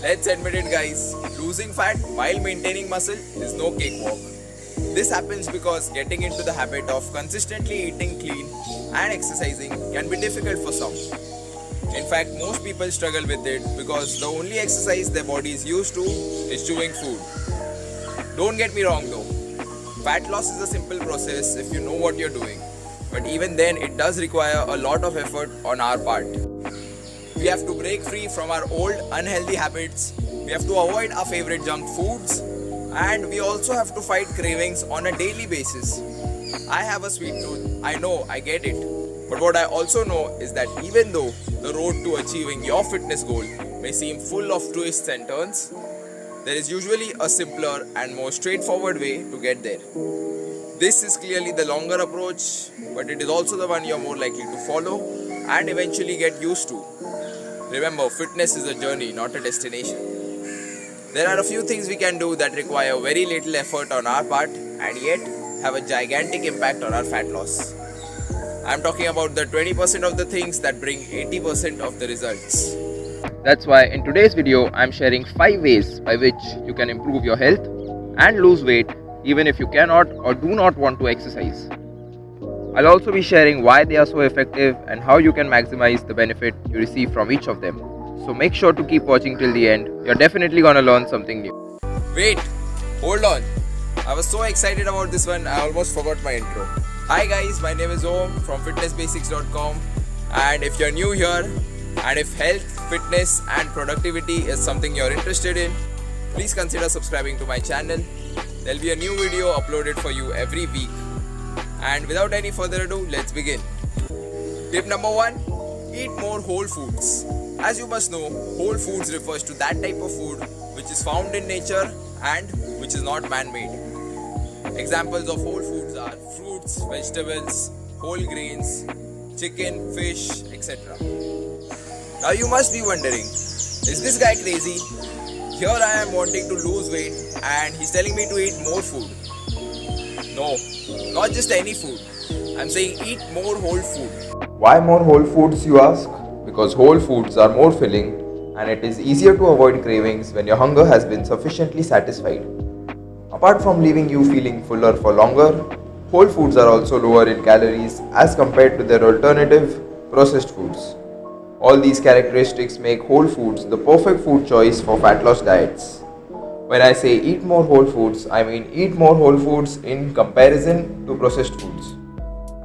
Let's admit it, guys, losing fat while maintaining muscle is no cakewalk. This happens because getting into the habit of consistently eating clean and exercising can be difficult for some. In fact, most people struggle with it because the only exercise their body is used to is chewing food. Don't get me wrong though, fat loss is a simple process if you know what you're doing, but even then it does require a lot of effort on our part. We have to break free from our old unhealthy habits, we have to avoid our favorite junk foods, and we also have to fight cravings on a daily basis. I have a sweet tooth, I know, I get it. But what I also know is that even though the road to achieving your fitness goal may seem full of twists and turns, there is usually a simpler and more straightforward way to get there. This is clearly the longer approach, but it is also the one you're more likely to follow and eventually get used to. Remember, fitness is a journey, not a destination. There are a few things we can do that require very little effort on our part and yet have a gigantic impact on our fat loss. I'm talking about the 20% of the things that bring 80% of the results. That's why in today's video, I'm sharing 5 ways by which you can improve your health and lose weight even if you cannot or do not want to exercise. I'll also be sharing why they are so effective and how you can maximize the benefit you receive from each of them. So make sure to keep watching till the end. You're definitely gonna learn something new. Wait, hold on. I was so excited about this one, I almost forgot my intro. Hi guys, my name is Om from fitnessbasics.com, and if you're new here and if health, fitness and productivity is something you're interested in, please consider subscribing to my channel. There'll be a new video uploaded for you every week. And without any further ado, let's begin. Tip number 1, eat more whole foods. As you must know, whole foods refers to that type of food which is found in nature and which is not man-made. Examples of whole foods are fruits, vegetables, whole grains, chicken, fish, etc. Now you must be wondering, is this guy crazy? Here I am wanting to lose weight and he's telling me to eat more food. No, not just any food. I'm saying eat more whole food. Why more whole foods, you ask? Because whole foods are more filling and it is easier to avoid cravings when your hunger has been sufficiently satisfied. Apart from leaving you feeling fuller for longer, whole foods are also lower in calories as compared to their alternative, processed foods. All these characteristics make whole foods the perfect food choice for fat loss diets. When I say eat more whole foods, I mean eat more whole foods in comparison to processed foods.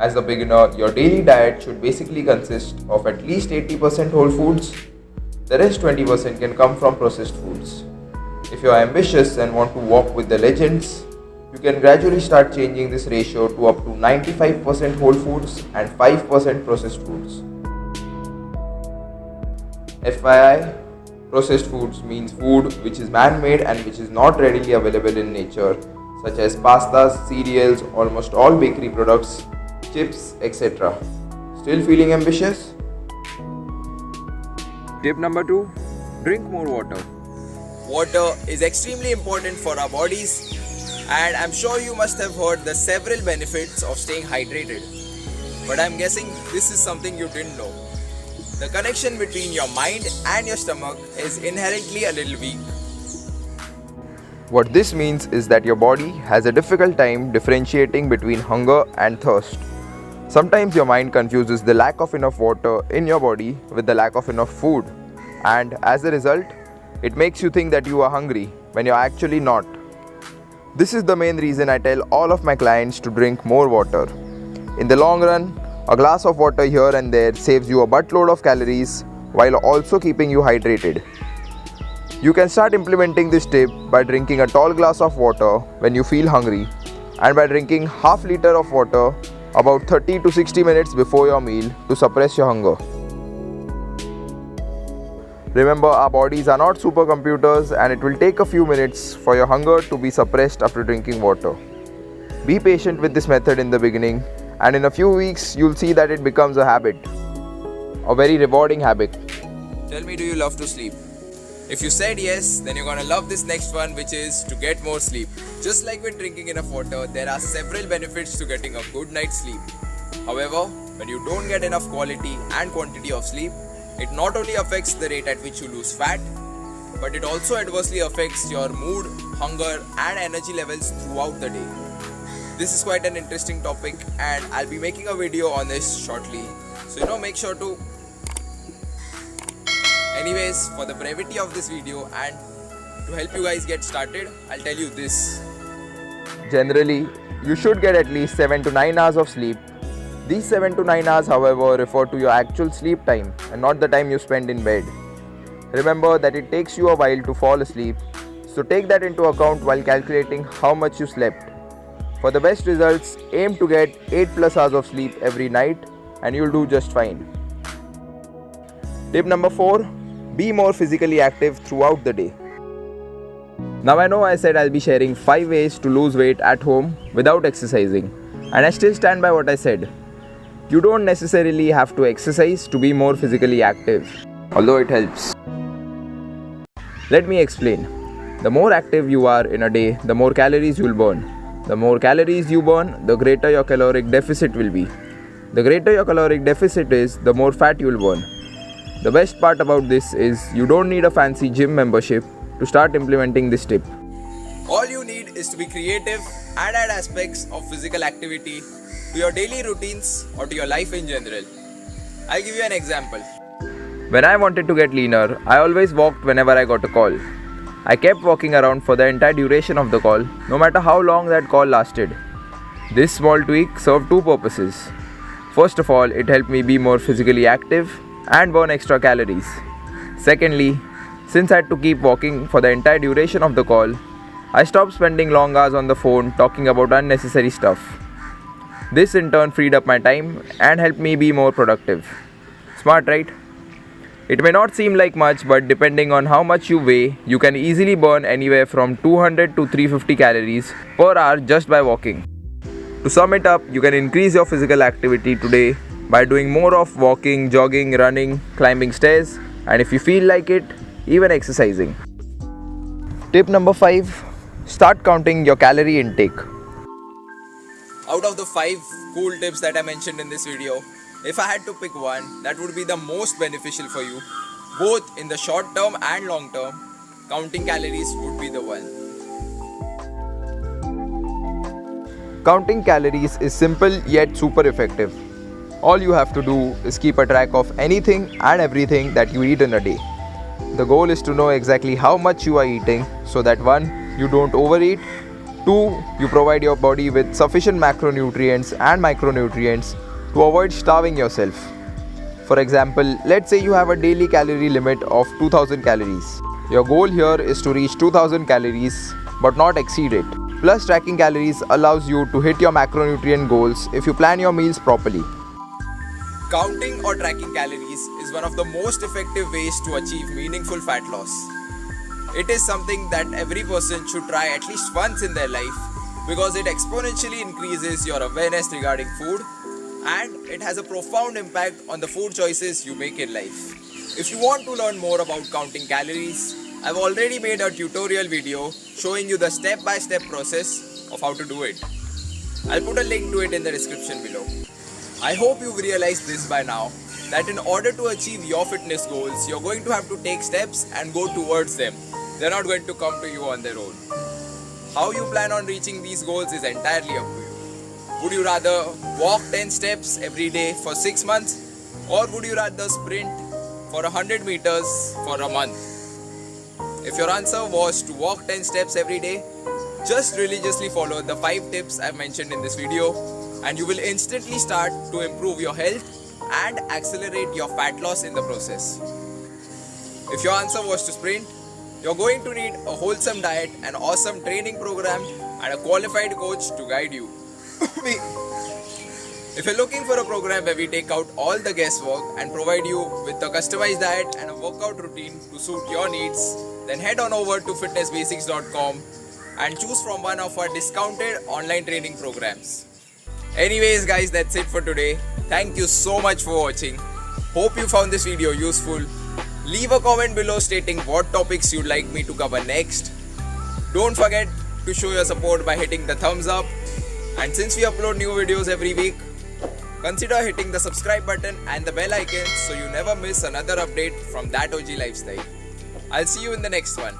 As a beginner, your daily diet should basically consist of at least 80% whole foods. The rest 20% can come from processed foods. If you are ambitious and want to walk with the legends, you can gradually start changing this ratio to up to 95% whole foods and 5% processed foods. FYI, processed foods means food which is man-made and which is not readily available in nature, such as pastas, cereals, almost all bakery products, chips, etc. Still feeling ambitious? Tip number 2, drink more water. Water is extremely important for our bodies, and I'm sure you must have heard the several benefits of staying hydrated. But I'm guessing this is something you didn't know. The connection between your mind and your stomach is inherently a little weak. What this means is that your body has a difficult time differentiating between hunger and thirst. Sometimes your mind confuses the lack of enough water in your body with the lack of enough food, and as a result, it makes you think that you are hungry when you're actually not. This is the main reason I tell all of my clients to drink more water. In the long run, a glass of water here and there saves you a buttload of calories while also keeping you hydrated. You can start implementing this tip by drinking a tall glass of water when you feel hungry and by drinking half liter of water about 30 to 60 minutes before your meal to suppress your hunger. Remember, our bodies are not supercomputers and it will take a few minutes for your hunger to be suppressed after drinking water. Be patient with this method in the beginning, and in a few weeks you'll see that it becomes a habit, a very rewarding habit. Tell me, do you love to sleep? If you said yes, then you're gonna love this next one, which is to get more sleep. Just like when drinking enough water, there are several benefits to getting a good night's sleep. However, when you don't get enough quality and quantity of sleep, it not only affects the rate at which you lose fat, but it also adversely affects your mood, hunger, and energy levels throughout the day. This is quite an interesting topic, and I'll be making a video on this shortly. So make sure to. Anyways, for the brevity of this video and to help you guys get started, I'll tell you this. Generally, you should get at least 7 to 9 hours of sleep. These 7 to 9 hours, however, refer to your actual sleep time and not the time you spend in bed. Remember that it takes you a while to fall asleep, so take that into account while calculating how much you slept. For the best results, aim to get 8+ hours of sleep every night and you'll do just fine. Tip number 4. Be more physically active throughout the day. Now I know I said I'll be sharing 5 ways to lose weight at home without exercising, and I still stand by what I said. You don't necessarily have to exercise to be more physically active, although it helps. Let me explain. The more active you are in a day, the more calories you'll burn. The more calories you burn, the greater your caloric deficit will be. The greater your caloric deficit is, the more fat you'll burn. The best part about this is you don't need a fancy gym membership to start implementing this tip. All you need is to be creative and add aspects of physical activity to your daily routines or to your life in general. I'll give you an example. When I wanted to get leaner, I always walked whenever I got a call. I kept walking around for the entire duration of the call, no matter how long that call lasted. This small tweak served 2 purposes. First of all, it helped me be more physically active and burn extra calories. Secondly, since I had to keep walking for the entire duration of the call, I stopped spending long hours on the phone talking about unnecessary stuff. This in turn freed up my time and helped me be more productive. Smart, right? It may not seem like much, but depending on how much you weigh, you can easily burn anywhere from 200 to 350 calories per hour just by walking. To sum it up, you can increase your physical activity today by doing more of walking, jogging, running, climbing stairs, and if you feel like it, even exercising. Tip number 5. Start counting your calorie intake. Out of the 5 cool tips that I mentioned in this video, if I had to pick one that would be the most beneficial for you, both in the short term and long term, counting calories would be the one. Counting calories is simple yet super effective. All you have to do is keep a track of anything and everything that you eat in a day. The goal is to know exactly how much you are eating so that 1. You don't overeat, 2. You provide your body with sufficient macronutrients and micronutrients to avoid starving yourself. For example, let's say you have a daily calorie limit of 2000 calories. Your goal here is to reach 2000 calories but not exceed it. Plus, tracking calories allows you to hit your macronutrient goals if you plan your meals properly. Counting or tracking calories is one of the most effective ways to achieve meaningful fat loss. It is something that every person should try at least once in their life because it exponentially increases your awareness regarding food and it has a profound impact on the food choices you make in life. If you want to learn more about counting calories, I've already made a tutorial video showing you the step-by-step process of how to do it. I'll put a link to it in the description below. I hope you've realized this by now, that in order to achieve your fitness goals, you're going to have to take steps and go towards them. They're not going to come to you on their own. How you plan on reaching these goals is entirely up to you. Would you rather walk 10 steps every day for 6 months, or would you rather sprint for 100 meters for a month? If your answer was to walk 10 steps every day, just religiously follow the 5 tips I've mentioned in this video and you will instantly start to improve your health and accelerate your fat loss in the process. If your answer was to sprint, you're going to need a wholesome diet, an awesome training program and a qualified coach to guide you. If you're looking for a program where we take out all the guesswork and provide you with a customized diet and a workout routine to suit your needs, then head on over to fitnessbasics.com and choose from one of our discounted online training programs. Anyways guys, that's it for today. Thank you so much for watching. Hope you found this video useful. Leave a comment below stating what topics you'd like me to cover next. Don't forget to show your support by hitting the thumbs up. And since we upload new videos every week, consider hitting the subscribe button and the bell icon so you never miss another update from That OG Lifestyle. I'll see you in the next one.